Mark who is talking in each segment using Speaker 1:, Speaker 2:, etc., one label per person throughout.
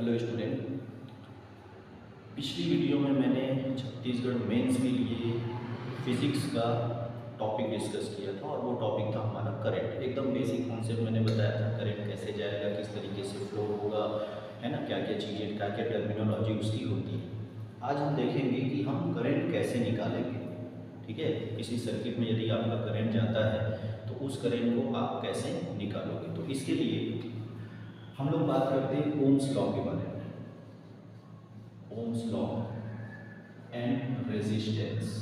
Speaker 1: Hello student. पिछली video में मैंने छत्तीसगढ़ मेंस के लिए फिज़िक्स का टॉपिक डिस्कस किया था और वो टॉपिक था हमारा करंट। एकदम बेसिक कॉन्सेप्ट मैंने बताया था, करंट कैसे जाएगा, किस तरीके से फ्लो होगा, है ना, क्या क्या चीज़ें, क्या क्या टर्मिनोलॉजी उसकी होती है। आज हम देखेंगे कि हम करंट कैसे निकालेंगे। ठीक है, किसी सर्किट में यदि आपका करंट जाता है तो उस करंट को आप कैसे निकालोगे। तो इसके लिए हम लोग बात करते हैं ओम्स लॉ के बारे में। ओम्स लॉ एंड रेजिस्टेंस,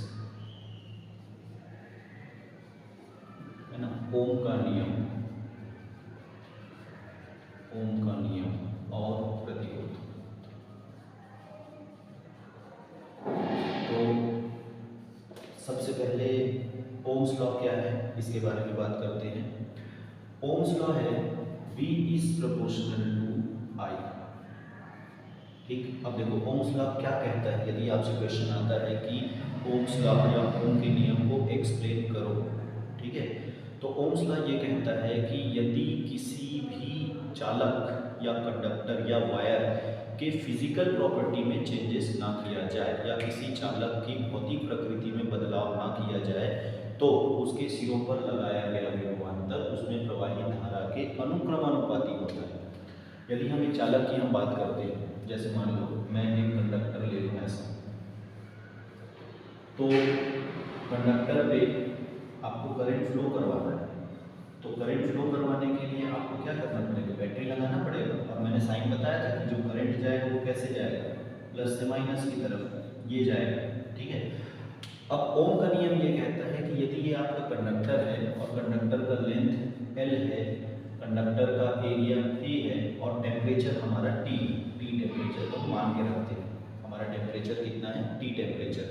Speaker 1: है ना, ओम का नियम, ओम का नियम और प्रतिरोध। तो सबसे पहले ओम्स लॉ क्या है इसके बारे में बात करते हैं। ओम्स लॉ है V is proportional to I। ठीक, अब देखो ओम्स लॉ क्या कहता है। यदि आपसे क्वेश्चन आता है कि ओम्स लॉ या ओम के नियम को एक्सप्लेन करो, ठीक है, तो ओम्स लॉ ये कहता है कि यदि किसी भी चालक या कंडक्टर या वायर के फिजिकल प्रॉपर्टी में चेंजेस ना किया जाए या किसी चालक की भौतिक प्रकृति में बदलाव ना किया जाए तो उसके सिरों पर लगाया गया विभवांतर उसमें प्रवाहित धारा के अनुक्रमानुपाती होता है। यदि हम एक चालक की हम बात करते हैं, जैसे मान लो मैं एक कंडक्टर ले लूँ ऐसा, तो कंडक्टर पे आपको करंट फ्लो करवाना है। तो करंट फ्लो करवाने के लिए आपको क्या करना पड़ेगा, बैटरी लगाना पड़ेगा। और मैंने साइन बताया था कि जो करंट जाएगा वो कैसे जाएगा, प्लस से माइनस की तरफ ये जाएगा। ठीक है, अब ओम का नियम ये कहता है कि यदि ये आपका कंडक्टर है और कंडक्टर का लेंथ L है, कंडक्टर का एरिया A है और टेम्परेचर हमारा T टेम्परेचर को मान के रखते हैं। हमारा टेम्परेचर कितना है, T टेम्परेचर।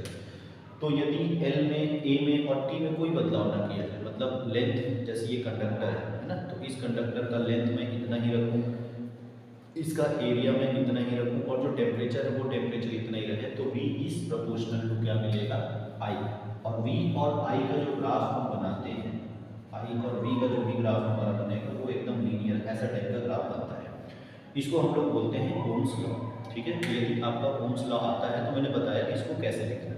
Speaker 1: तो यदि L में, A में और T में कोई बदलाव ना किया जाए, मतलब लेंथ, जैसे ये कंडक्टर है ना, तो इस कंडक्टर का लेंथ मैं इतना ही रखूँ, इसका एरिया में इतना ही रखूँ और जो टेम्परेचर है वो टेम्परेचर इतना ही रहे, तो V इज प्रोपोर्शनल टू क्या मिलेगा, I। और V और I का जो ग्राफ हम बनाते हैं, I और V का जो भी ग्राफ हमारा बनेगा वो एकदम लीनियर ऐसा टाइप का ग्राफ बनता है। इसको हम लोग बोलते हैं ओम्स लॉ। ठीक है, यदि आपका ओम्स लॉ आता है तो मैंने बताया कि इसको कैसे लिखना है।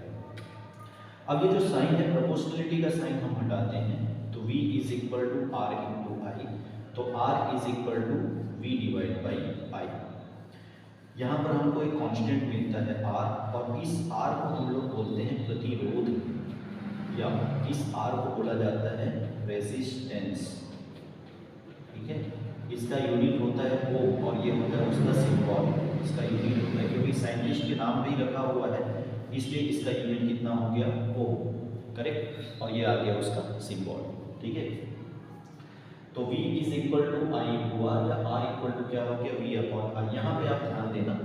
Speaker 1: अब ये जो साइन है, प्रोपोर्शनलिटी का साइन हम हटाते हैं, तो V is equal to R into I। तो R is equal to V divide by I। यहाँ पर हमको एक कांस्टेंट मिलता है R, और इस R को हम लोग बोलते हैं प्रतिरोध, या इस R को बोला जाता है रेजिस्टेंस। ठीक है, इसका यूनिट होता है ओम और ये होता है उसका सिंबल। इसका यूनिट होता है, क्योंकि साइंटिस्ट के नाम पे ही रखा हुआ है इसलिए इसका यूनिट कितना हो गया, ओम, करेक्ट, और ये आ गया उसका सिंबल। ठीक है, तो V is equal to I into R, या R इक्वल टू क्या हो गया, V अपॉन I। यहाँ पे आप ध्यान देना,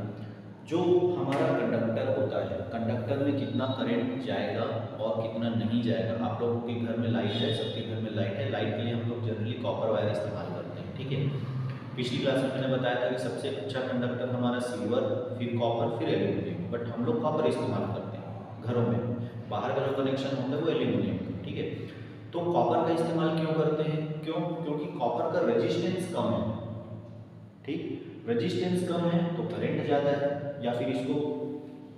Speaker 1: जो हमारा कंडक्टर होता है, कंडक्टर में कितना करंट जाएगा और कितना नहीं जाएगा। आप लोगों के घर में लाइट है, सबके घर में लाइट है, लाइट के लिए हम लोग जनरली कॉपर वायर इस्तेमाल करते हैं। ठीक है, पिछली क्लास में मैंने बताया था कि सबसे अच्छा कंडक्टर हमारा सिल्वर, फिर कॉपर, फिर एल्यूमिनियम, बट हम लोग कॉपर इस्तेमाल करते हैं घरों में। बाहर का जो कनेक्शन होता है वो एल्यूमिनियम का। ठीक है, तो कॉपर का इस्तेमाल क्यों करते हैं, क्योंकि कॉपर का रेजिस्टेंस कम है। ठीक, रेजिस्टेंस कम है तो करंट ज़्यादा है। या फिर इसको,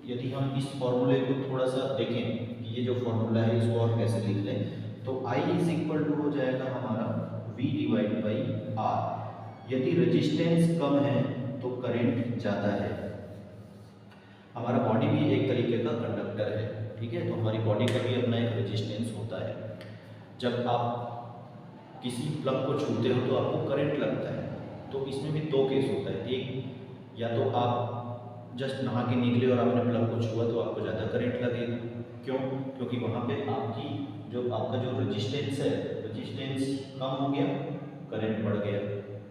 Speaker 1: यदि हम इस फॉर्मूले को थोड़ा सा देखें कि ये जो फॉर्मूला है इसको और कैसे लिख लें, तो I इज इक्वल टू हो जाएगा हमारा V डिवाइड बाई R। यदि रेजिस्टेंस कम है तो करंट ज़्यादा है। हमारा बॉडी भी एक तरीके का कंडक्टर है। ठीक है, तो हमारी बॉडी का भी अपना एक रेजिस्टेंस होता है। जब आप किसी प्लग को छूते हो तो आपको करंट लगता है। तो इसमें भी दो केस होता है, एक या तो आप जस्ट नहा के निकले और आपने प्लग को छुआ तो आपको ज़्यादा करंट लगेगा। क्यों, क्योंकि वहाँ पे आपका जो रेजिस्टेंस है, रेजिस्टेंस कम हो गया, करंट बढ़ गया।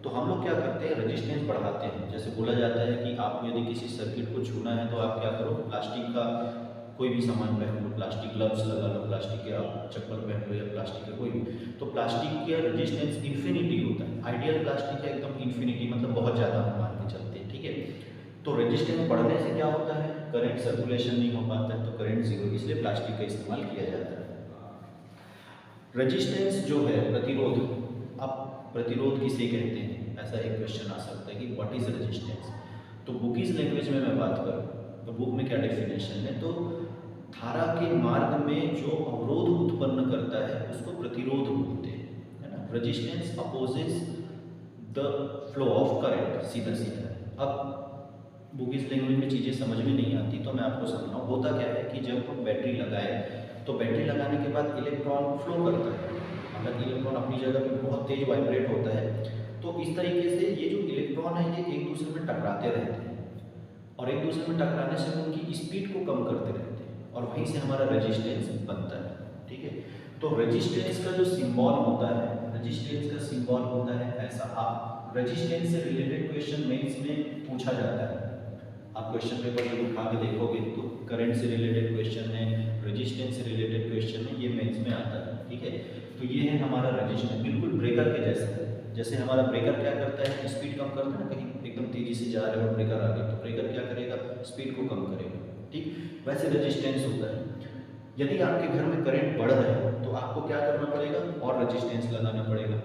Speaker 1: तो हम लोग क्या करते हैं, रेजिस्टेंस बढ़ाते हैं। जैसे बोला जाता है कि आपको यदि किसी सर्किट को छूना है तो आप क्या करो, प्लास्टिक का कोई भी सामान पहन लो, प्लास्टिक ग्लव्स लगा लो, प्लास्टिक के आप चप्पल पहन लो, या प्लास्टिक का कोई भी, तो प्लास्टिक का रेजिस्टेंस इन्फिनिटी होता है। आइडियल प्लास्टिक है एकदम इन्फिनिटी, मतलब बहुत ज़्यादा हम मान के चलते हैं। ठीक है, तो रेजिस्टेंस बढ़ने से क्या होता है, करंट सर्कुलेशन नहीं हो पाता है, तो करंट जीरो, इसलिए प्लास्टिक का इस्तेमाल किया जाता है। रेजिस्टेंस जो है, प्रतिरोध, अब प्रतिरोध किसे कहते हैं, ऐसा एक क्वेश्चन आ सकता है कि व्हाट इज रेजिस्टेंस। तो बुकीज लैंग्वेज में मैं बात करूँ तो बुक में क्या डेफिनेशन है, तो धारा के मार्ग में जो अवरोध उत्पन्न करता है उसको प्रतिरोध बोलते हैं, है ना। Resistance opposes the flow of current, सीधा सीधा। अब बुकीज लैंग्वेज में चीज़ें समझ में नहीं आती तो मैं आपको समझाऊँ। होता क्या है कि जब हम बैटरी लगाए तो बैटरी लगाने के बाद इलेक्ट्रॉन फ्लो करता है, मतलब इलेक्ट्रॉन अपनी जगह पे बहुत तेज वाइब्रेट होता है। तो इस तरीके से ये जो इलेक्ट्रॉन है ये एक दूसरे में टकराते रहते हैं और एक दूसरे में टकराने से उनकी स्पीड को कम करते रहते हैं और वहीं से हमारा रेजिस्टेंस बनता है, ठीक है। तो रेजिस्टेंस का जो सिंबल होता है, रेजिस्टेंस का सिंबल होता है ऐसा। आप रेजिस्टेंस से रिलेटेड क्वेश्चन मेंस में पूछा जाता है, आप क्वेश्चन पेपर जब उठा के देखोगे तो करंट से रिलेटेड क्वेश्चन है, रेजिस्टेंस से रिलेटेड क्वेश्चन है, ये मेंस में आता है, ठीक है। तो ये है हमारा रेजिस्टेंस, बिल्कुल ब्रेकर के जैसा है। जैसे हमारा ब्रेकर क्या करता है, स्पीड कम करता है ना, कहीं एकदम तेजी से जा रहे हो ब्रेकर आ गया तो ब्रेकर क्या करेगा, स्पीड को कम करेगा, ठीक। वैसे रेजिस्टेंस होता है। यदि आपके घर में करंट बढ़ रहा है तो आपको क्या करना पड़ेगा, और रेजिस्टेंस लगाना पड़ेगा,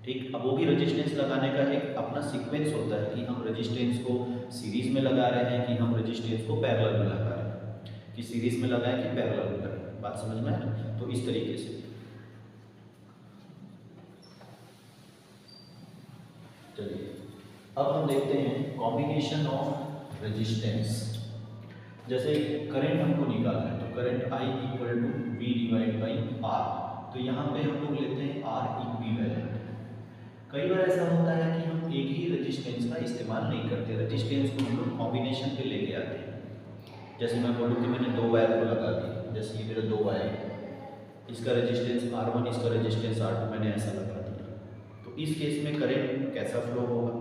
Speaker 1: ठीक। अब वो भी रेजिस्टेंस लगाने का एक अपना सीक्वेंस होता है कि हम रेजिस्टेंस को सीरीज में लगा रहे हैं कि हम रेजिस्टेंस को पैरेलल में लगा रहे हैं, कि सीरीज में लगाएं कि पैरेलल में लगाएं। बात समझ में है ना। तो इस तरीके से चलिए अब हम देखते हैं कॉम्बिनेशन ऑफ रेजिस्टेंस। जैसे करंट हमको निकालना है तो current I equal to V divide by R, तो यहाँ पे हम लोग लेते हैं R इक्विवेलेंट। कई बार ऐसा होता है कि हम एक ही रेजिस्टेंस का इस्तेमाल नहीं करते, रेजिस्टेंस को हम लोग कॉम्बिनेशन पे लेके आते हैं। जैसे मैं बोलूँ कि मैंने दो वायर को लगा दिया, जैसे ये मेरा दो वायर है, इसका रेजिस्टेंस R1, इसका रेजिस्टेंस R2, मैंने ऐसा लगा दिया। तो इस केस में करंट कैसा फ्लो होगा,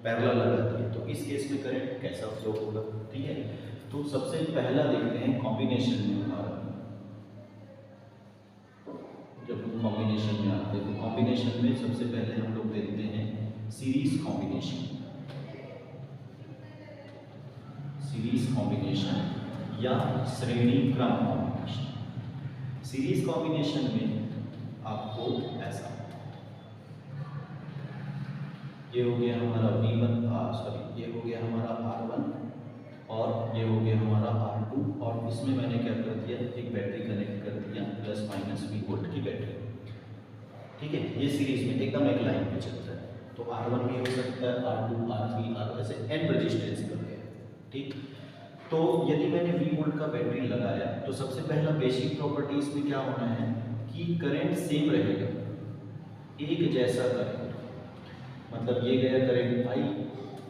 Speaker 1: पैरेलल लगा दिया, तो इस केस में करंट कैसा फ्लो होगा, ठीक है। तो सबसे पहला देखते हैं कॉम्बिनेशन में हमारा, जब हम कॉम्बिनेशन में आते हैं तो कॉम्बिनेशन में सबसे पहले हम लोग देखते हैं सीरीज कॉम्बिनेशन, सीरीज कॉम्बिनेशन या श्रेणी क्रम कॉम्बिनेशन। सीरीज कॉम्बिनेशन में आपको ऐसा, ये हो गया हमारा V1, ये हो गया हमारा R1 और ये हो गया हमारा R2, और इसमें मैंने क्या कर दिया, एक बैटरी कनेक्ट कर दिया प्लस माइनस V वोल्ट की बैटरी, ठीक है। ये सीरीज में एकदम एक लाइन पे चलता है, तो R1 भी हो सकता है, R2, R3, R ऐसे n रेजिस्टेंस करके, ठीक। तो यदि मैंने V वोल्ट का बैटरी लगाया तो सबसे पहला बेसिक प्रॉपर्टी इसमें क्या होना है कि करंट सेम रहेगा, एक जैसा करंट, मतलब ये गया करंट I,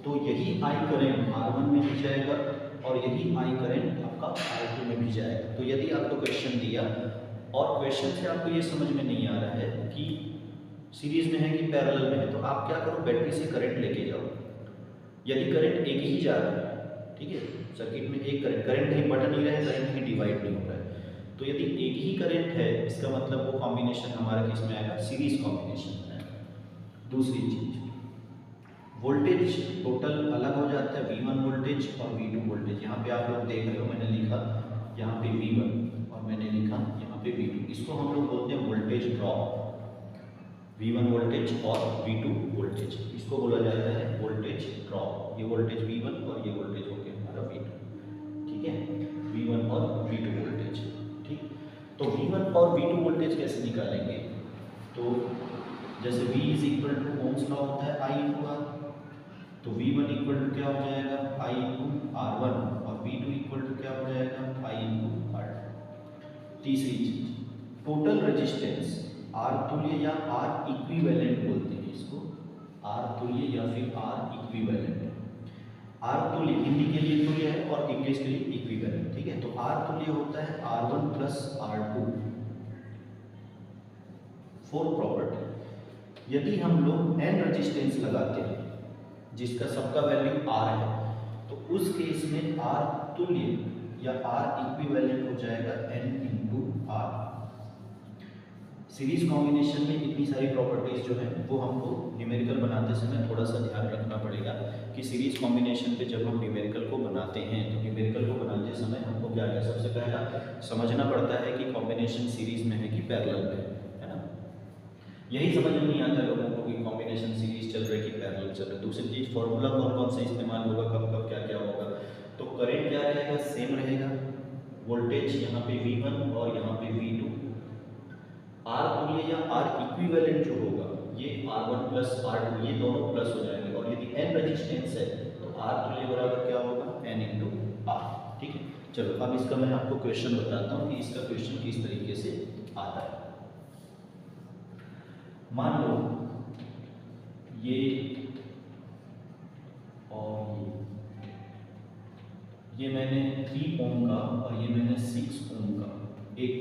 Speaker 1: तो यही I करंट R1 में भी जाएगा और यही I करंट आपका R2 में भी जाएगा। तो यदि आपको क्वेश्चन दिया और क्वेश्चन से आपको ये समझ में नहीं आ रहा है कि सीरीज में है कि पैरेलल में है, तो आप क्या करो, बैटरी से करंट लेके जाओ। यदि करंट एक ही जा रहा है, ठीक है, सर्किट में एक करंट कहीं बढ़ नहीं रहा है, करंट कहीं डिवाइड नहीं हो रहा है, तो यदि एक ही करंट है इसका मतलब वो कॉम्बिनेशन हमारा किस में आएगा, सीरीज कॉम्बिनेशन में आएगा। दूसरी चीज, वोल्टेज टोटल अलग हो जाता है, V1 वोल्टेज और V2 वोल्टेज। यहाँ पे आप लोग देख रहे हो, मैंने लिखा यहाँ पे V1 और मैंने लिखा यहाँ पे V2, इसको हम लोग बोलते हैं वोल्टेज ड्रॉप। V1 वोल्टेज और V2 वोल्टेज, इसको बोला जाता है वोल्टेज ड्रॉप। ये वोल्टेज V1 और ये वोल्टेज हो गया हमारा V2, ठीक है, V1 और V2 वोल्टेज, ठीक। तो V1 और V2 वोल्टेज कैसे निकालेंगे, तो जैसे V is equal to Ohm's law होता है I इंटू R, तो V1 इक्वल टू क्या हो जाएगा, I इंटू R1 और V2 इक्वल टू क्या हो जाएगा, I इंटू R2। तीसरी चीज, टोटल रेजिस्टेंस R तुल्य या R इक्विवेलेंट बोलते हैं इसको, R तुल्य या फिर R इक्विवेलेंट। R तुल्य हिंदी के लिए तुल्य है और इंग्लिश के लिए इक्विवेलेंट, ठीक है। तो R तुल्य होता है R1 plus R2। Fourth property, यदि हम लोग n रेजिस्टेंस लगाते हैं जिसका सबका वैल्यू R है, तो उस केस में R तुल्य या R इक्विवेलेंट हो जाएगा n into R। Series combination में इतनी सारी प्रॉपर्टीज जो है वो हमको न्यूमेरिकल बनाते समय थोड़ा सा ध्यान रखना पड़ेगा कि सीरीज कॉम्बिनेशन पे जब हम न्यूमेरिकल को बनाते हैं तो न्यूमेरिकल को बनाते समय हमको क्या है, सबसे पहला समझना पड़ता है कि कॉम्बिनेशन सीरीज में है कि पैरेलल में है ना। यही समझ में नहीं आता लोगों को कि कॉम्बिनेशन सीरीज चल रही है कि पैरेलल चल रहा है। दूसरी चीज़ फॉर्मूला कौन कौन से इस्तेमाल होगा, कब कब क्या क्या होगा। तो करंट क्या रहेगा, सेम रहेगा, वोल्टेज यहाँ पे V1 और यहाँ पे V2, आर तुल्य या आर इक्विवेलेंट जो होगा ये R1 प्लस R2 ये दोनों प्लस हो जाएंगे, और यदि n रेजिस्टेंस है तो R तुल्य बराबर क्या होगा, n इंटू R। ठीक है, चलो अब इसका मैं आपको क्वेश्चन बताता हूँ कि इसका क्वेश्चन किस तरीके से आता है। मान लो ये और ये मैंने 3 ओम का और ये मैंने 6 ओम का एक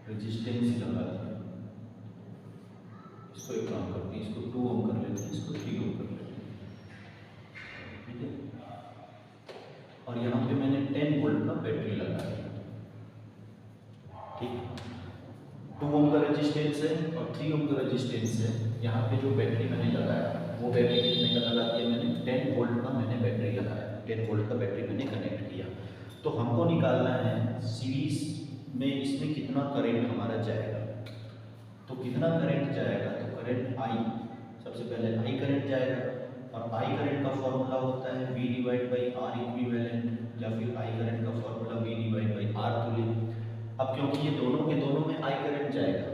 Speaker 1: रेजिस्टेंस लगा दिया। इसको एक काम करते हैं, इसको 2 ओम कर लेते हैं, इसको 3 ओम कर लेते हैं। ठीक है, और यहाँ पे मैंने 10 वोल्ट का बैटरी लगा दिया। ठीक, 2 ओम का रेजिस्टेंस है और 3 ओम का रेजिस्टेंस है। यहाँ पे जो बैटरी मैंने लगाया वो बैटरी कितने का लगा दिया मैंने, 10 वोल्ट का मैंने बैटरी लगाया, 10 वोल्ट का बैटरी मैंने कनेक्ट किया। तो हमको निकालना है सीरीज में इसमें कितना करंट हमारा जाएगा। तो कितना करंट जाएगा, तो करंट आई, सबसे पहले आई करंट जाएगा, और आई करंट का फॉर्मूला होता है V divide by R equivalent, या फिर आई करंट का formula V divide by R तुल्य। अब क्योंकि ये दोनों के दोनों में आई करंट जाएगा,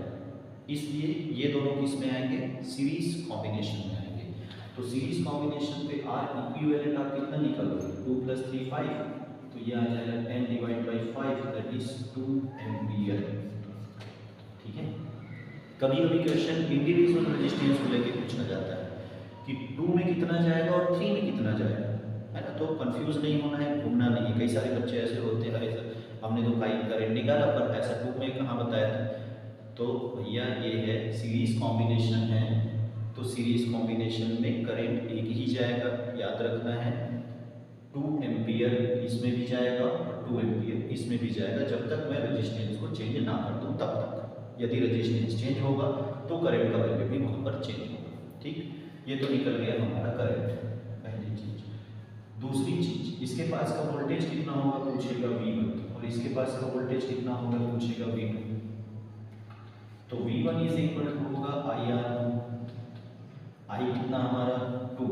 Speaker 1: इसलिए ये दोनों किस में आएंगे, सीरीज कॉम्बिनेशन में आएंगे। तो सीरीज कॉम्बिनेशन पे आर इक्विवेलेंट आप कितना निकालोगे, 2 + 3 5, तो ये आ जाएगा 10 divide by 5 that is 2 ampere. ठीक है, कभी कभी क्वेश्चन इंडिविजुअल रेजिस्टेंस को लेकर पूछा जाता है कि 2 में कितना जाएगा और 3 में कितना जाएगा, है ना। तो कंफ्यूज नहीं होना है, घूमना नहीं है। कई सारे बच्चे ऐसे होते हैं, अरे सर हमने तो करंट निकाला पर ऐसा 2 में कहाँ बताया था। तो भैया ये है सीरीज कॉम्बिनेशन है, तो सीरीज कॉम्बिनेशन में करंट एक ही जाएगा, याद रखना है 2 एम्पियर इसमें भी जाएगा और 2 एम्पियर इसमें भी जाएगा, जब तक मैं रेजिस्टेंस को चेंज ना कर दूं तब तक। यदि रेजिस्टेंस चेंज होगा तो करंट का वैल्यू भी वहाँ पर चेंज होगा। ठीक, ये तो निकल गया हमारा करंट, पहली चीज। दूसरी चीज, इसके पास का वोल्टेज कितना होगा पूछेगा V1, और इसके पास का वोल्टेज कितना होगा पूछेगा V2। तो V1 इज इक्वल टू होगा IR, I कितना हमारा 2,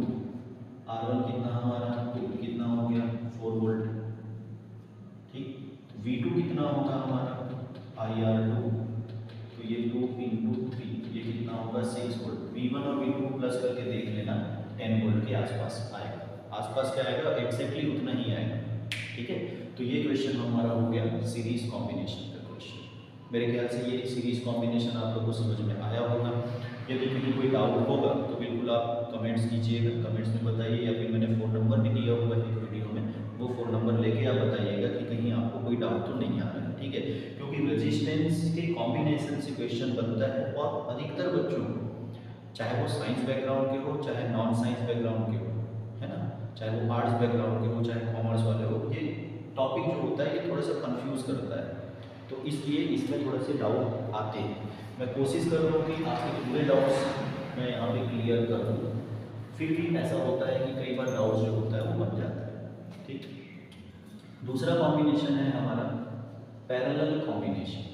Speaker 1: R1 कितना हमारा 2, कितना हो गया 4 वोल्ट। ठीक, V2 कितना होगा हमारा IR2, तो ये 2 × 3 ये कितना होगा 6 वोल्ट। V1 और V2 प्लस करके देख लेना, 10 वोल्ट के आसपास आएगा। आसपास क्या आएगा, एक्जैक्टली उतना ही आएगा। ठीक है, तो ये क्वेश्चन हमारा हो गया सीरीज कॉम्बिनेशन का क्वेश्चन। मेरे ख्याल से ये सीरीज कॉम्बिनेशन आप लोगों को समझ में आया होगा। यदि कहीं कोई डाउट होगा तो बिल्कुल आप कमेंट्स कीजिएगा, कमेंट्स में बताइए, या फिर मैंने फ़ोन नंबर भी दिया हुआ है वीडियो में, वो फ़ोन नंबर लेके आप बताइएगा कि कहीं आपको कोई डाउट तो नहीं आ रहा है। ठीक है, क्योंकि रेजिस्टेंस के कॉम्बिनेशन से क्वेश्चन बनता है, और अधिकतर बच्चों को, चाहे वो साइंस बैकग्राउंड के हो चाहे नॉन साइंस बैकग्राउंड के हो, है ना, चाहे वो आर्ट्स बैकग्राउंड के हो चाहे कॉमर्स वाले हो, ये टॉपिक जो होता है ये थोड़ा सा कंफ्यूज करता है, तो इसलिए इसमें थोड़े से डाउट आते हैं। मैं कोशिश कर रहा हूँ कि आपके पूरे डाउट्स मैं यहाँ पे क्लियर कर दूँ, फिर भी ऐसा होता है कि कई बार डाउट्स जो होता है वो बन जाता है। ठीक, दूसरा कॉम्बिनेशन है हमारा पैरेलल कॉम्बिनेशन।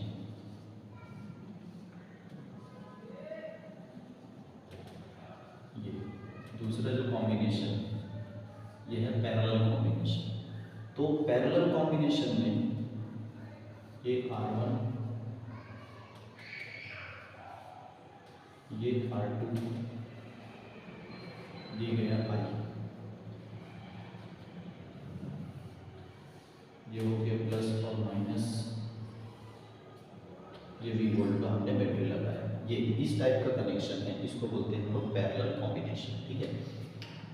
Speaker 1: ये दूसरा जो कॉम्बिनेशन ये है पैरेलल कॉम्बिनेशन। तो पैरेलल कॉम्बिनेशन में ये R1 ये R2 ये गया I, ये हो गया प्लस और माइनस, ये V वोल्ट का हमने बैटरी लगाया। ये इस टाइप का कनेक्शन है, इसको बोलते हैं हम लोग पैरेलल कॉम्बिनेशन। ठीक है,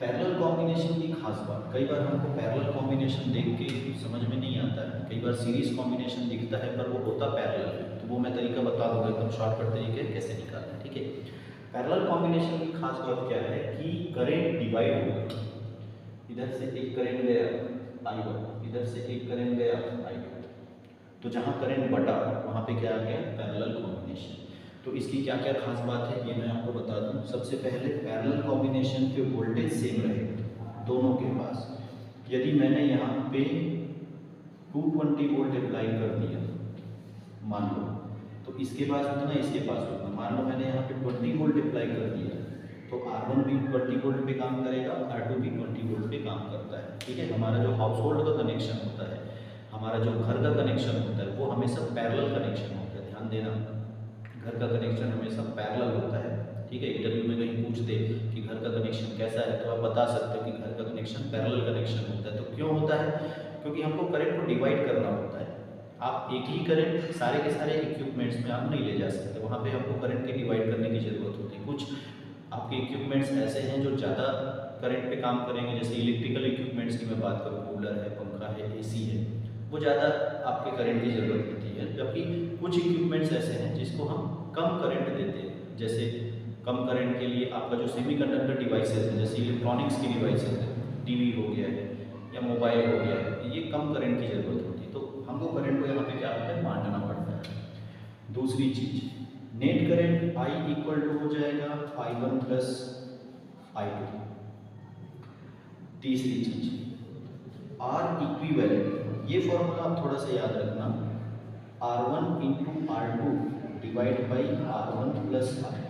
Speaker 1: पैरेलल कॉम्बिनेशन की खास बात, कई बार हमको पैरेलल कॉम्बिनेशन देख के समझ में नहीं आता है, कई बार सीरीज कॉम्बिनेशन दिखता है पर वो होता पैरेलल है, तो वो मैं तरीका बता दूंगा एकदम शॉर्टकट तरीके कैसे निकालना है। ठीक है, पैरेलल कॉम्बिनेशन की खास बात क्या है कि करंट डिवाइड होगा, इधर से एक करंट गया I1, इधर से एक करंट गया I2, तो जहाँ करंट बटा वहाँ पे क्या आ गया पैरेलल कॉम्बिनेशन। तो इसकी क्या क्या खास बात है ये मैं आपको बता दूं। सबसे पहले पैरेलल कॉम्बिनेशन पे वोल्टेज सेम रहेगा दोनों के पास। यदि मैंने यहाँ पे 220 वोल्ट अप्लाई कर दिया मान लो, तो इसके पास उतना इसके पास उतना, मान लो मैंने यहाँ पे 20 वोल्ट अप्लाई कर दिया, तो 20 वोल्ट पे काम करेगा, R2 भी 20 वोल्ट पे काम करता है। ठीक है, हमारा जो हाउस होल्ड का कनेक्शन होता है, हमारा जो घर का कनेक्शन होता है, वो हमेशा पैरेलल कनेक्शन होता है। ध्यान देना, घर का कनेक्शन हमेशा पैरेलल होता है। ठीक है, इंटरव्यू में कहीं पूछ दे कि घर का कनेक्शन कैसा है, तो आप बता सकते हो कि घर का कनेक्शन पैरेलल कनेक्शन होता है। तो क्यों होता है? क्योंकि हमको करंट को डिवाइड करना होता है। आप एक ही करंट सारे के सारे इक्विपमेंट्स में आप नहीं ले जा सकते, वहाँ पे हमको करंट के डिवाइड करने की ज़रूरत होती है। कुछ आपके इक्विपमेंट्स ऐसे हैं जो ज़्यादा करंट पे काम करेंगे, जैसे इलेक्ट्रिकल इक्विपमेंट्स की मैं बात करूँ, कूलर है, पंखा है, एसी है, वो ज़्यादा आपके करंट की ज़रूरत होती है। जबकि कुछ इक्विपमेंट्स ऐसे हैं जिसको हम कम करंट देते हैं, जैसे कम करंट के लिए आपका जो सेमीकंडक्टर डिवाइसेस है, जैसे इलेक्ट्रॉनिक्स की डिवाइसेस है, टीवी हो गया है या मोबाइल हो गया है, ये कम करंट की ज़रूरत होती है। तो हमको करंट को यहाँ पे क्या होता है, बांटना पड़ता है। दूसरी चीज़, net current I equal to हो जाएगा I1 प्लस I2। तीसरी चीज, R इक्विवेलेंट, ये फॉर्मूला आप थोड़ा सा याद रखना, R1 into R2 divide by R1 plus R2।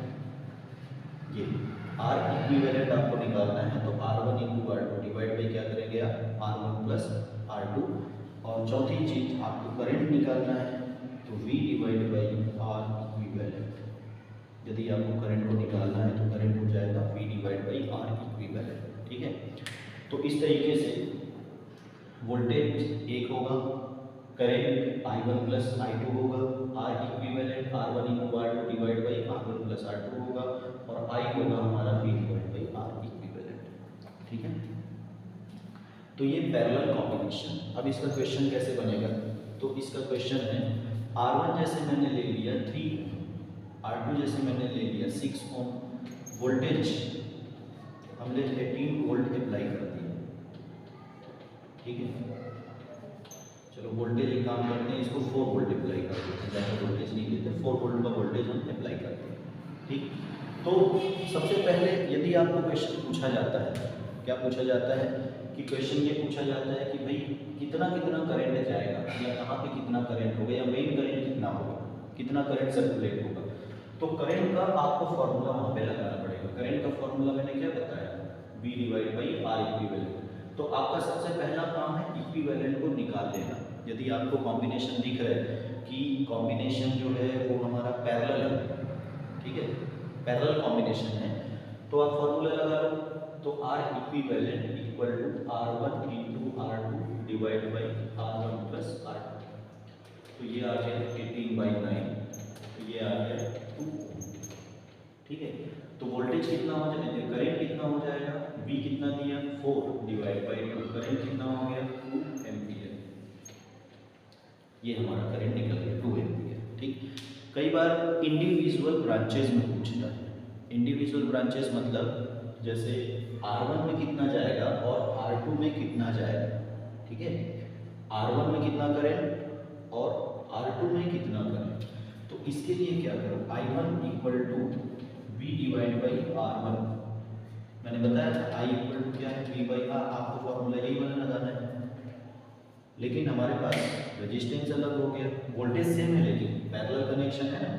Speaker 1: ये R इक्विवेलेंट आपको निकालना है, तो R1 into R2 divide by क्या करेंगे आप, R1 प्लस R2। और चौथी चीज, आपको करंट निकालना है, तो V divide by R equivalent. यदि आपको करंट को निकालना है तो करंट हो जाएगा V divide by R equivalent. ठीक है, तो इस तरीके से वोल्टेज एक होगा, करंट I1 प्लस I2 होगा, R equivalent R1 into R2 divide by R1 plus R2 होगा, और I होगा हमारा V divide by R equivalent. ठीक है, तो ये पैरेलल कॉम्बिनेशन। अब इसका क्वेश्चन कैसे बनेगा, तो इसका क्वेश्चन है, R1 जैसे मैंने ले लिया 3, R2 जैसे मैंने ले लिया 6 ओम, वोल्टेज हमने 18 वोल्ट अप्लाई कर दिया। ठीक है, चलो वोल्टेज एक काम करते हैं, इसको 4 वोल्ट अप्लाई कर देते हैं, ज़्यादा वोल्टेज नहीं लेते, 4 वोल्ट का वोल्टेज हम अप्लाई करते हैं। ठीक, तो सबसे पहले यदि आपको क्वेश्चन पूछा जाता है, क्या पूछा जाता है कि क्वेश्चन ये पूछा जाता है कि भाई कितना कितना करंट जाएगा, या कहाँ पे कितना करंट होगा, या मेन करंट कितना होगा, कितना करंट सर्कुलेट होगा। तो करंट का आपको फॉर्मूला वहाँ पे लगाना पड़ेगा। करंट का फॉर्मूला मैंने क्या बताया, V divide by R equivalent. तो आपका सबसे पहला काम है इक्विवेलेंट को निकाल लेना। यदि आपको कॉम्बिनेशन दिख रहा है कि कॉम्बिनेशन जो है वो हमारा पैरेलल है, ठीक है, पैरेलल कॉम्बिनेशन है, तो आप फॉर्मूला लगा लो। तो R equivalent equal to R1 into R2 divide by R1 plus R2। तो ये आ गया 18/9, तो ये आ गया 2। ठीक है, तो वोल्टेज कितना हो जाएगा, करंट कितना हो जाएगा, V कितना दिया 4 डिवाइड बाई 2, करंट कितना हो गया 2 एम्पियर। ये हमारा करंट निकल गया 2 एम्पियर। ठीक, कई बार इंडिविजुअल ब्रांचेज में पूछता है। इंडिविजुअल ब्रांचेज मतलब जैसे R1 में कितना जाएगा और R2 में कितना जाएगा। ठीक है, R1 में कितना करंट और R2 में कितना करंट। तो इसके लिए क्या करो, I1 equal to V divide by R1। मैंने बताया था I इक्वल टू क्या है, V बाई R। आपको फॉर्मूला यही वाला लगाना है, लेकिन हमारे पास रेजिस्टेंस अलग हो गया, वोल्टेज सेम है लेकिन पैरेलल कनेक्शन है ना,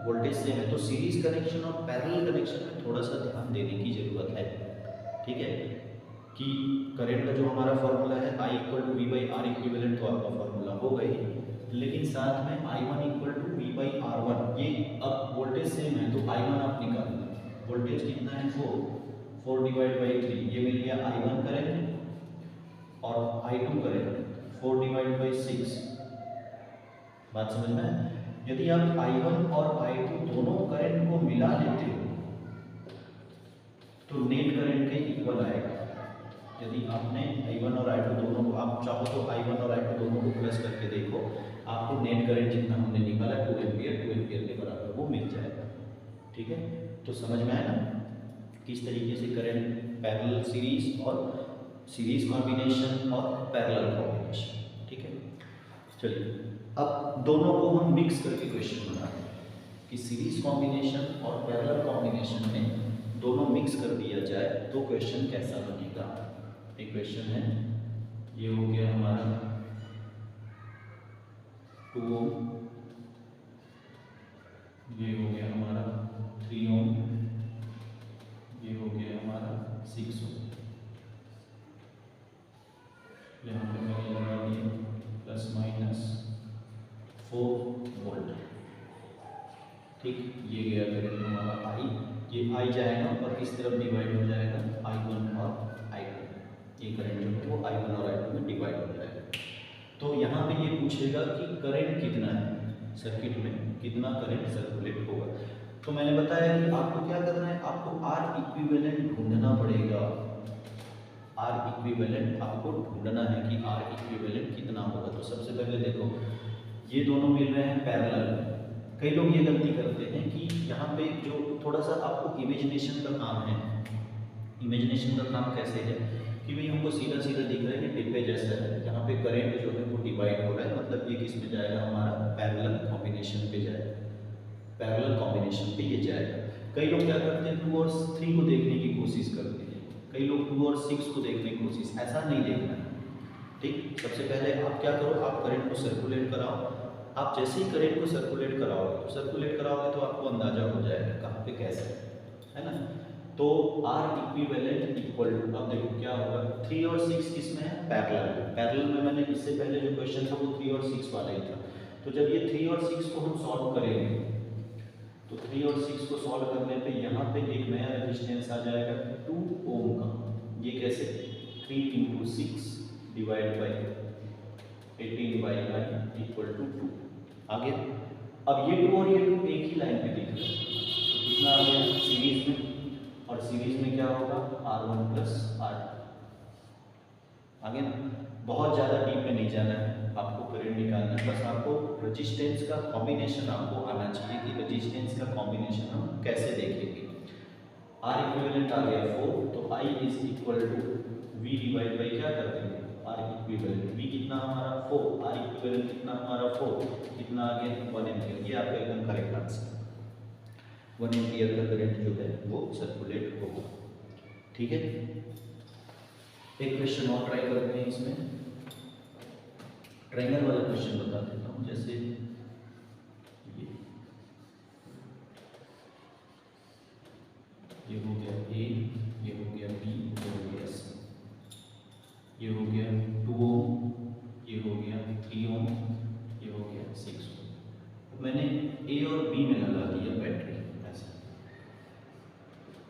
Speaker 1: वोल्टेज सेम है, तो सीरीज कनेक्शन और पैरेलल कनेक्शन में थोड़ा सा ध्यान देने की जरूरत है। ठीक है, कि करंट का जो हमारा फॉर्मूला है I equal to V by R equivalent, तो आपका फॉर्मूला हो गई, लेकिन साथ में I1 equal to V by R1। ये अब वोल्टेज सेम है तो I1 आप निकालना, वोल्टेज कितना है 4 डिवाइड बाई 3, ये मिल गया I1 करंट और I2 करंट 4 डिवाइड बाई 6। बात समझ में है? यदि आप I1 और I2 दोनों करंट को मिला लेते हो तो नेट करंट के इक्वल आएगा। यदि आपने I1 और I2 दोनों को, आप चाहो तो I1 और I2 दोनों को प्लस करके देखो, आपको नेट करंट जितना हमने निकाला 2 एम्पियर के बराबर वो मिल जाएगा। ठीक है, तो समझ में आया ना किस तरीके से करंट पैरेलल सीरीज और सीरीज कॉम्बिनेशन और पैरेलल कॉम्बिनेशन। ठीक है, चलिए अब दोनों को हम मिक्स करके क्वेश्चन बनाते हैं कि सीरीज कॉम्बिनेशन और पैरेलल कॉम्बिनेशन में दोनों मिक्स कर दिया जाए तो क्वेश्चन कैसा बनेगा। एक क्वेश्चन है, ये हो गया हमारा 2 ओम, ये हो गया हमारा 3 ओम, ये हो गया हमारा आई जाएगा और किस तरफ डिवाइड हो जाएगा, I1 और I2, ये करंट जो है वो I1 और I2 में डिवाइड हो जाएगा। तो यहाँ पे ये पूछेगा कि करंट कितना है, सर्किट में कितना करंट सर्कुलेट होगा। तो मैंने बताया कि आपको क्या करना है, आपको R इक्विवेलेंट ढूंढना पड़ेगा। R इक्विवेलेंट आपको ढूंढना है कि R इक्विवेलेंट कितना होगा। तो सबसे पहले देखो, ये दोनों मिल रहे हैं पैरेलल में। कई लोग ये गलती करते हैं कि यहाँ पे जो थोड़ा सा आपको इमेजिनेशन का काम है। इमेजिनेशन का काम कैसे है कि भाई हमको सीधा सीधा दिख रहा है कि डिब्बे जैसा है, यहाँ पे करंट जो है वो डिवाइड हो रहा है, मतलब ये किस में जाएगा, हमारा पैरेलल कॉम्बिनेशन पे जाएगा, पैरेलल कॉम्बिनेशन पे ये जाएगा। कई लोग क्या करते हैं 2 और 3 को देखने की कोशिश करते हैं, कई लोग 2 और 6 को देखने की कोशिश, ऐसा नहीं देखना है। ठीक, सबसे पहले आप क्या करो, आप करंट को सर्कुलेट कराओ। आप जैसे ही करंट को सर्कुलेट कराओगे तो आपको अंदाजा हो जाएगा कहाँ पे कैसे है ना। तो R इक्विवेलेंट इक्वल टू, अब देखो क्या होगा, 3 और 6 किसमें है, पैरेलल में। पैरेलल में मैंने इससे पहले जो क्वेश्चन था वो 3 और 6 वाला ही था। तो जब ये 3 और 6 को हम सॉल्व करेंगे तो 3 और 6 को सॉल्व करने पे यहाँ पे एक नया रेजिस्टेंस आ जाएगा 2 ओम का। ये कैसे, 3 × 6 डिवाइड बाई 18/9 इक्वल टू 2। आगे अब ये 2 और ये 2 एक ही लाइन पे दिख रहे हैं, तो कितना आ गया सीरीज में, और सीरीज में क्या होगा, R1 + R2। आगे ना, बहुत ज़्यादा डीप में नहीं जाना है, आपको करंट निकालना है, बस आपको रेजिस्टेंस का कॉम्बिनेशन आपको आना चाहिए कि रेजिस्टेंस का कॉम्बिनेशन हम कैसे देखेंगे। R इक्विवेलेंट आ गया 4, तो I = V डिवाइड बाई क्या कर देंगे, R इक्विवेलेंट। V कितना हमारा 4, R इक्विवेलेंट कितना हमारा 4, कितना आ गया 1 एम्पियर। ये आपका एकदम करेक्ट आंसर, 1 एम्पियर का करंट जो है वो सर्कुलेट होगा। ठीक है, एक क्वेश्चन और ट्राई करते हैं, इसमें ट्रायंगल वाला क्वेश्चन बता देता हूँ। जैसे ये हो गया A, ये हो गया B, ये हो गया C, ये हो गया 2 ओम, ये हो गया 3 ओम, ये हो गया 6 ओम। मैंने A और B में लगा दिया बैटरी, ऐसा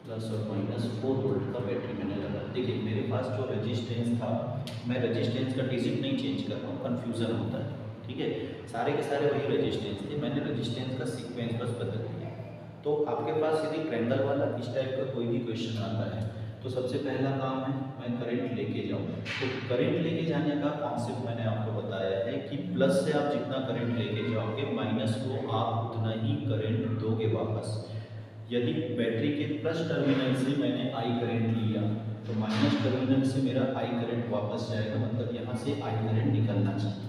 Speaker 1: प्लस और माइनस 4 वोल्ट का बैटरी मैंने लगा। देखिए मेरे पास जो रेजिस्टेंस था, मैं रेजिस्टेंस का डिजिट नहीं चेंज कर रहा हूँ, कन्फ्यूज़न होता है। ठीक है, सारे के सारे वही रेजिस्टेंस थे, मैंने रेजिस्टेंस का सीक्वेंस बस बदल दिया। तो आपके पास यदि ट्रायंगल वाला इस टाइप का कोई भी क्वेश्चन आता है तो सबसे पहला काम है मैं करंट लेके जाऊँ। तो करंट लेके जाने का कॉन्सेप्ट मैंने आपको बताया है कि प्लस से आप जितना करंट लेके जाओगे, माइनस को आप उतना ही करंट दोगे वापस। यदि बैटरी के प्लस टर्मिनल से मैंने I करंट लिया तो माइनस टर्मिनल से मेरा I करंट वापस जाएगा, मतलब यहाँ से I करंट निकलना चाहिए।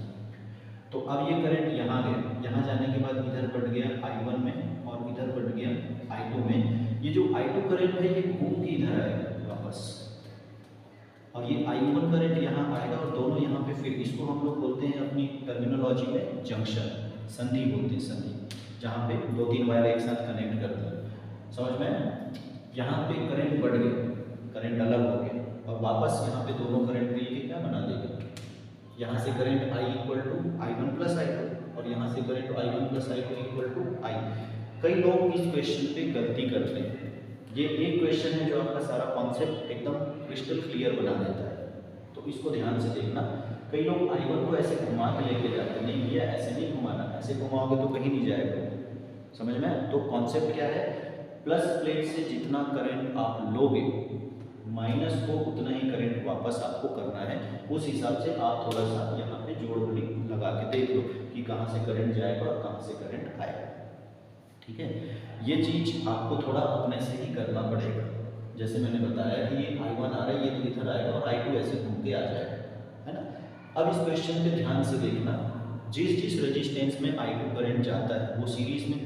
Speaker 1: तो अब ये करंट यहाँ गया, यहाँ जाने के बाद इधर बढ़ गया I1 में और इधर बढ़ गया I2 में। ये जो I2 करंट है ये घूम के इधर आएगा वापस, और ये I1 करंट यहाँ आएगा और दोनों यहाँ पे, फिर इसको हम लोग बोलते हैं अपनी टर्मिनोलॉजी में जंक्शन, संधि बोलते हैं, संधि, जहाँ पे 2-3 वायर एक साथ कनेक्ट करते हैं। समझ में, यहाँ पे करंट बढ़ गया, करंट अलग हो गया, और वापस यहाँ पे दोनों करंट मिल के क्या बना देगा, यहाँ से करंट I = I1 + I2 और यहाँ से करंट I1 + I2 = I। कई लोग इस क्वेश्चन पे गलती करते हैं। ये एक क्वेश्चन है जो आपका सारा कॉन्सेप्ट एकदम क्रिस्टल क्लियर बना देता है, तो इसको ध्यान से देखना। कई लोग I1 को ऐसे घुमा के लेके जाते हैं, नहीं भैया ऐसे नहीं घुमाना, ऐसे घुमाओगे तो कहीं नहीं जाएगा। समझ में, तो कॉन्सेप्ट क्या है, प्लस प्लेट से जितना करंट आप लोगे, माइनस को उतना ही करंट वापस आपको करना है। उस हिसाब से आप थोड़ा सा यहाँ पे जोड़ घड़ी लगा के देख लो कि कहाँ से करंट जाएगा और कहाँ से करंट आएगा। ठीक है, ये चीज़ आपको थोड़ा अपने से ही करना पड़ेगा। जैसे मैंने बताया कि ये I1 आ रहा है, ये तो इधर आएगा और I2 ऐसे घूम के आ जाएगा, है ना। अब इस क्वेश्चन पे ध्यान से देखना, जिस रेजिस्टेंस में I2 करंट जाता है वो सीरीज में,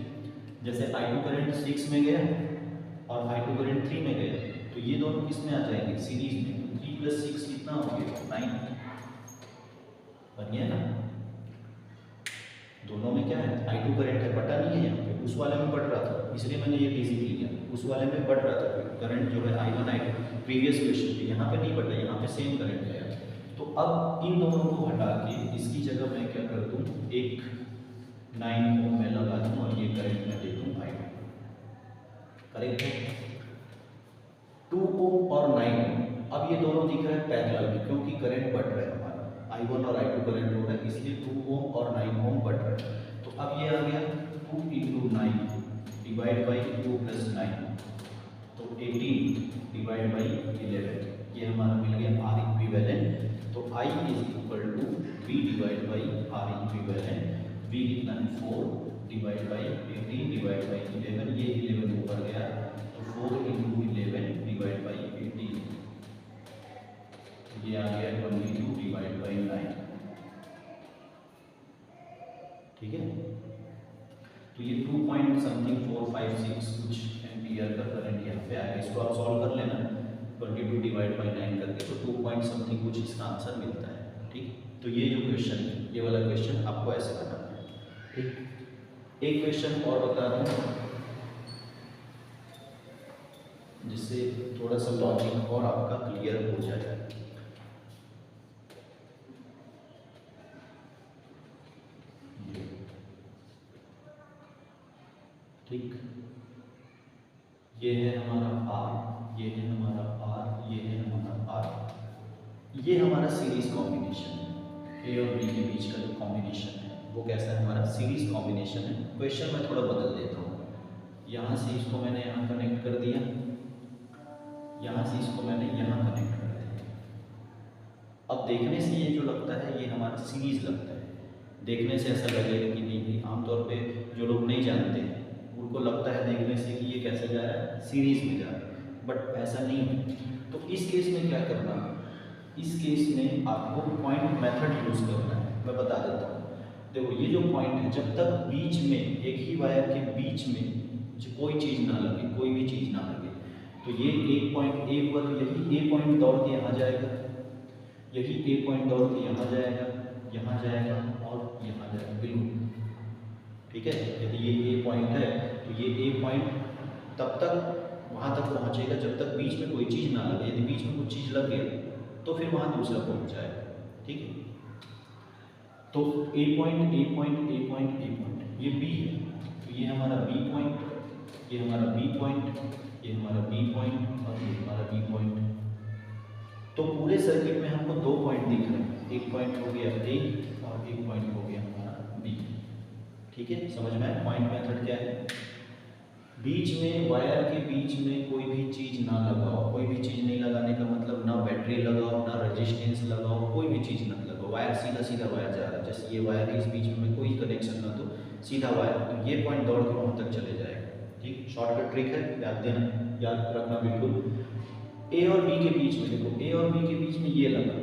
Speaker 1: जैसे I2 करंट 6 में गया और I2 करंट 3 में गया, तो ये दोनों किस में आ जाएंगे, सीरीज में। 3 + 6 कितना हो गया, 9 बन गया ना। दोनों में क्या है, I2 करंट है, बटा नहीं है यहाँ पे, उस वाले में बढ़ रहा था इसलिए मैंने ये डिजिट लिया, उस वाले में बढ़ रहा था करंट जो है I1 I2 प्रीवियस क्वेश्चन पे, यहाँ पे नहीं बढ़ा, यहाँ पे सेम करंट है। तो अब इन दोनों को हटा के इसकी जगह मैं क्या कर दूँ, एक 9 ओम में लगा दूँ और ये करंट मैं दे दूँ I2। करेक्ट है। और 9 अब ये दोनों दिख रहे हैं पैरेलल में, क्योंकि करंट बढ़ रहा है हमारा, I1 और I2 करंट हो रहा है, इसलिए 2 ओम और 9 ओम बढ़ रहा है। तो अब ये आ गया 2 × 9 डिवाइड बाई 2 + 9, तो 18 डिवाइड बाई 11, ये हमारा मिल गया R इक्विवेलेंट। तो I = V divide by R equivalent, V कितना है 4 डिवाइड बाई 18 डिवाइड बाई 11, ये 11 ऊपर गया, तो 4 × 11 डिवाइड बाई 18, ये आ गया 22 डिवाइड बाई 9। ठीक है, तो ये 2 पॉइंट समथिंग 456 कुछ एम्पियर का करंट यहाँ पे आएगा। इसको आप सॉल्व कर लेना 22 डिवाइड बाई 9 करके, तो 2 पॉइंट समथिंग कुछ इसका आंसर मिलता है। ठीक, तो ये जो क्वेश्चन है, ये वाला क्वेश्चन आपको ऐसे बनाना है। ठीक, एक क्वेश्चन और बता दूँ जिससे थोड़ा सा लॉजिक और आपका क्लियर हो जाए। ठीक, ये है हमारा R, ये है हमारा R, ये है हमारा R, ये हमारा सीरीज कॉम्बिनेशन है। A और B के बीच का जो कॉम्बिनेशन है वो कैसा है, हमारा सीरीज कॉम्बिनेशन है। क्वेश्चन मैं थोड़ा बदल देता हूँ, यहाँ से इसको मैंने यहाँ कनेक्ट कर दिया, यहाँ से इसको मैंने यहाँ कनेक्ट कर दिया। अब देखने से ये जो लगता है ये हमारा सीरीज लगता है, देखने से ऐसा लगेगा कि नहीं, आमतौर पे जो लोग नहीं जानते हैं उनको लगता है देखने से कि ये कैसे जा रहा है, सीरीज में जा रहा है, बट ऐसा नहीं है। तो इस केस में क्या करना, इस केस में आपको पॉइंट मेथड यूज करना है। मैं बता देता हूँ, देखो ये जो पॉइंट है, जब तक बीच में एक ही वायर के बीच में कोई चीज़ ना लगे, कोई भी चीज़ ना लगे, तो ये एक पॉइंट ए पर, यही ए पॉइंट दौड़ के यहाँ जाएगा, यही ए पॉइंट दौड़ के यहाँ जाएगा, यहाँ जाएगा और यहाँ जाएगा, बिल्कुल ठीक है। यदि ये ए पॉइंट है तो ये ए पॉइंट तब तक वहाँ तक पहुँचेगा जब तक बीच में कोई चीज़ ना लगे। यदि बीच में कुछ चीज़ लग गई तो फिर वहाँ दूसरा पहुँच जाएगा। ठीक है, तो ए पॉइंट, ए पॉइंट, ए पॉइंट, ए पॉइंट, ये बी है, तो ये हमारा बी पॉइंट, ये हमारा बी पॉइंट, ये हमारा बी पॉइंट और ये हमारा बी पॉइंट। तो पूरे सर्किट में हमको 2 पॉइंट दिख रहे हैं, एक पॉइंट हो गया ए और एक पॉइंट हो गया हमारा बी। ठीक है, समझ में आया पॉइंट मेथड क्या है। बीच में, वायर के बीच में कोई भी चीज़ ना लगाओ, कोई भी चीज़ नहीं लगाने का मतलब ना बैटरी लगाओ, ना रेजिस्टेंस लगाओ, कोई भी चीज़ ना लगाओ, वायर सीधा सीधा वायर जा रहा है। जैसे ये वायर है, इस बीच में कोई कनेक्शन ना, तो सीधा वायर, तो ये पॉइंट दौड़ के वहाँ तक चले जाएगा। ठीक, शॉर्टकट ट्रिक है, याद देना, याद रखना बिल्कुल। ए और बी के बीच में देखो, ए और बी के बीच में ये लगा,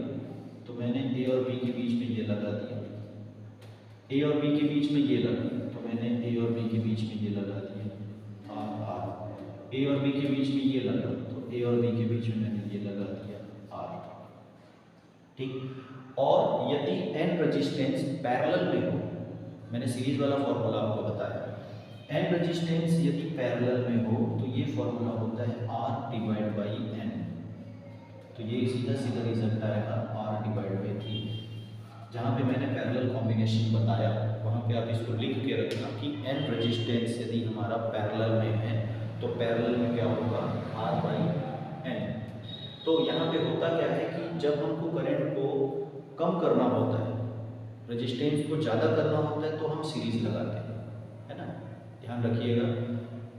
Speaker 1: तो मैंने ए और बी के बीच में ये लगा दिया। ए और बी के बीच में ये लगा, तो मैंने ए और बी के बीच में ये लगा दिया, आर आर। ए और बी के बीच में ये लगा, तो ए और बी के बीच में मैंने ये लगा दिया, आर। ठीक, और यदि एन रेजिस्टेंस पैरेलल में हो, मैंने सीरीज वाला फॉर्मूला आपको बताया, एन रेजिस्टेंस यदि पैरेलल में हो तो ये फॉर्मूला होता है आर डिवाइड बाई एन। तो ये सीधा सीधा रिजल्ट आएगा आर डिवाइड बाई 3। जहाँ पे मैंने पैरेलल कॉम्बिनेशन बताया वहाँ पे आप इसको लिख के रखना कि एन रेजिस्टेंस यदि हमारा पैरेलल में है तो पैरेलल में क्या होगा, आर बाई एन। तो यहाँ पे होता क्या है कि जब हमको करंट को कम करना होता है, रेजिस्टेंस को ज़्यादा करना होता है, तो हम सीरीज लगाते हैं, है ना, ध्यान रखिएगा।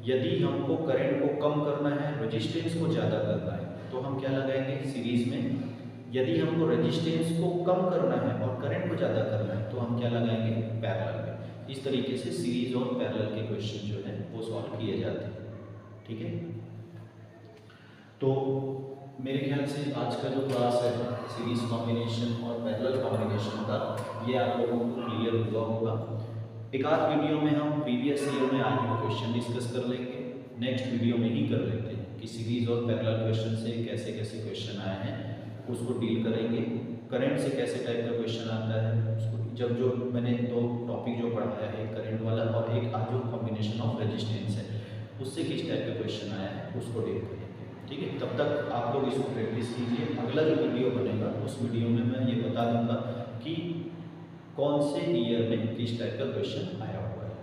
Speaker 1: यदि हमको करंट को कम करना है, रेजिस्टेंस को ज़्यादा करना है, तो हम क्या लगाएंगे, सीरीज में। यदि हमको रेजिस्टेंस को कम करना है और करंट को ज़्यादा करना है, तो हम क्या लगाएंगे, पैरेलल में। इस तरीके से सीरीज और पैरेलल के क्वेश्चन जो है वो सॉल्व किए जाते हैं। ठीक है, तो मेरे ख्याल से आज का जो क्लास है सीरीज कॉम्बिनेशन और पैरेलल कॉम्बिनेशन का, ये आप लोगों को क्लियर हुआ होगा। एक आध वीडियो में हम प्रीवियस ईयर में आए हुए क्वेश्चन डिस्कस कर लेंगे, नेक्स्ट वीडियो में ही कर लेते हैं कि सीरीज और पैरेलल क्वेश्चन से कैसे कैसे क्वेश्चन आए हैं उसको डील करेंगे। करंट से कैसे टाइप का क्वेश्चन आता है उसको, जब जो मैंने 2 टॉपिक जो पढ़ाया है, एक करंट वाला और एक आज जो कॉम्बिनेशन ऑफ रेजिस्टेंस है, उससे किस टाइप का क्वेश्चन आया है उसको डील करेंगे। ठीक है, तब तक आप लोग इसको प्रैक्टिस कीजिए। अगला जो वीडियो बनेगा उस वीडियो में मैं ये बता दूंगा कि कौन से ईयर में किस टाइप का क्वेश्चन आया हुआ है।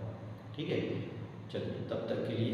Speaker 1: ठीक है, चलिए तब तक के लिए